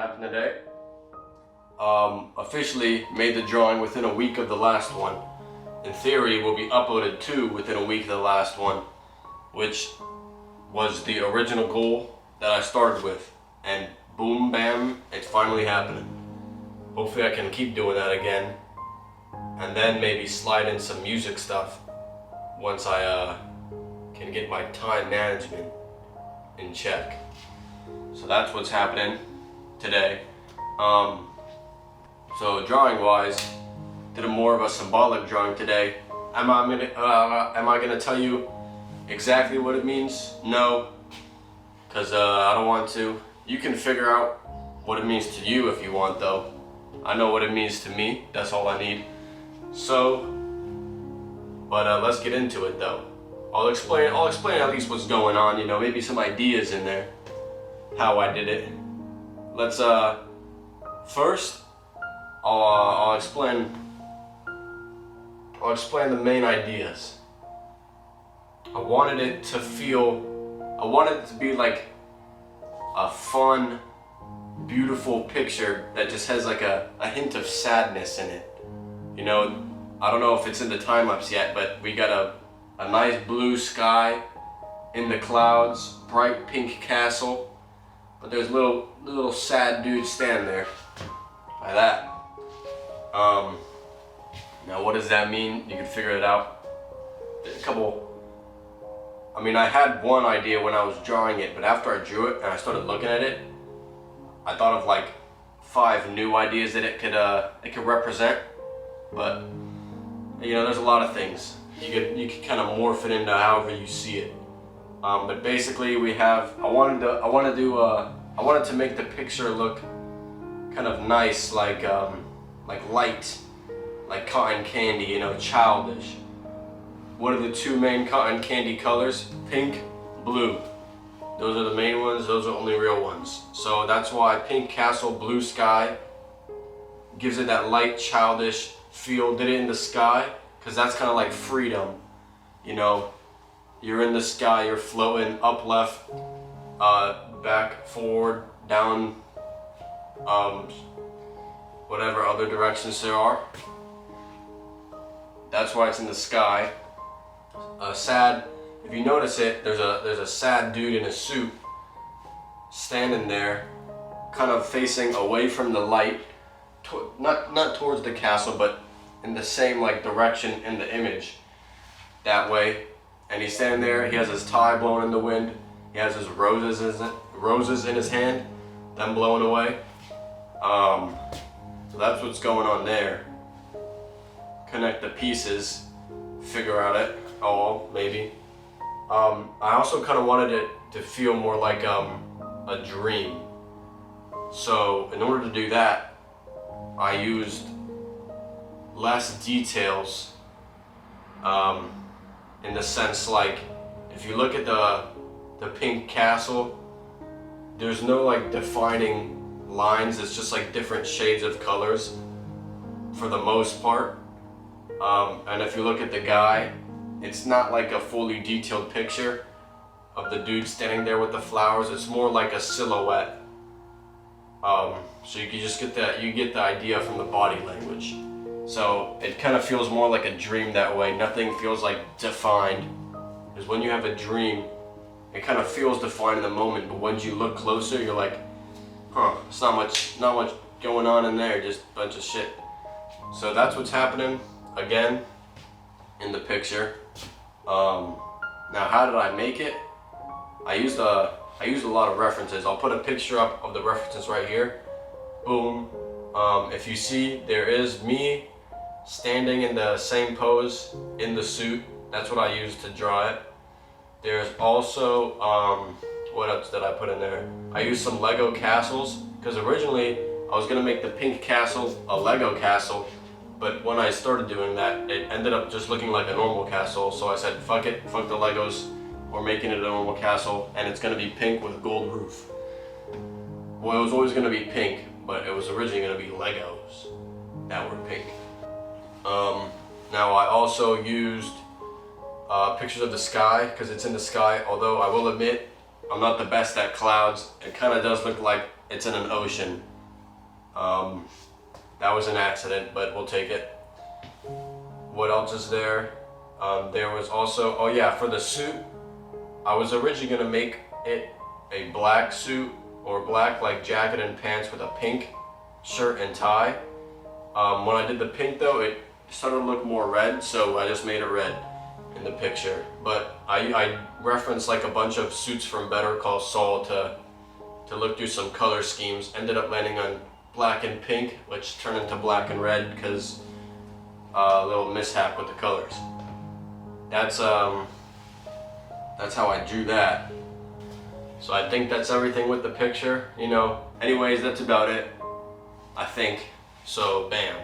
happened today? Officially made the drawing within a week of the last one. In theory, will be uploaded two within a week of the last one, which was the original goal that I started with. And boom, bam, it's finally happening. Hopefully I can keep doing that again. And then maybe slide in some music stuff once I can get my time management in check. So that's what's happening today. So drawing wise, did a more of a symbolic drawing today. Am I gonna tell you exactly what it means? No, because I don't want to. You can figure out what it means to you if you want though. I know what it means to me, that's all I need. So, but let's get into it though. I'll explain at least what's going on, you know, maybe some ideas in there, how I did it. Let's first I'll explain the main ideas. I wanted it to be like a fun, beautiful picture that just has like a hint of sadness in it. You know, I don't know if it's in the time lapse yet, but we got a nice blue sky in the clouds, bright pink castle, but there's a little sad dude standing there by that. Now what does that mean? You can figure it out. I had one idea when I was drawing it, but after I drew it and I started looking at it, I thought of like 5 new ideas that it could represent. But you know, there's a lot of things. You could kind of morph it into however you see it. But basically, I wanted to make the picture look kind of nice, like light, like cotton candy, you know, childish. What are the 2 main cotton candy colors? Pink, blue. Those are the main ones, those are only real ones. So that's why pink castle, blue sky gives it that light, childish feel. Did it in the sky, because that's kind of like freedom. You know, you're in the sky, you're floating up, left, back, forward, down, whatever other directions there are. That's why it's in the sky. Sad. If you notice it, there's a sad dude in a suit standing there, kind of facing away from the light, not towards the castle, but in the same like direction in the image, that way. And he's standing there. He has his tie blowing in the wind. He has his roses in his hand, them blowing away. So that's what's going on there. Connect the pieces, figure out it all, maybe. I also kind of wanted it to feel more like a dream. So in order to do that, I used less details, in the sense like, if you look at the pink castle, there's no like defining lines. It's just like different shades of colors for the most part. And if you look at the guy, it's not like a fully detailed picture of the dude standing there with the flowers. It's more like a silhouette. So you can just get the idea from the body language. So it kind of feels more like a dream that way. Nothing feels like defined. Because when you have a dream, it kind of feels defined in the moment, but once you look closer, you're like, huh, it's not much going on in there, just a bunch of shit. So that's what's happening again in the picture. Now how did I make it? I used a lot of references. I'll put a picture up of the references right here. Boom. If you see, there is me standing in the same pose in the suit. That's what I used to draw it. There's also, what else did I put in there? I used some Lego castles, because originally I was gonna make the pink castle a Lego castle, but when I started doing that, it ended up just looking like a normal castle. So I said, fuck it, fuck the Legos. We're making it a normal castle, and it's gonna be pink with a gold roof. Well, it was always gonna be pink, but it was originally gonna be Legos that were pink. Now I also used pictures of the sky, because it's in the sky, although I will admit I'm not the best at clouds. It kind of does look like it's in an ocean. That was an accident, but we'll take it. What else is there? There was also, oh yeah, for the suit, I was originally gonna make it a black suit or black like jacket and pants with a pink shirt and tie. When I did the pink though, it started to look more red, so I just made it red in the picture. But I referenced like a bunch of suits from Better Call Saul to look through some color schemes. Ended up landing on black and pink, which turned into black and red because a little mishap with the colors. That's how I drew that. So I think that's everything with the picture, you know. Anyways, that's about it, I think. So, bam.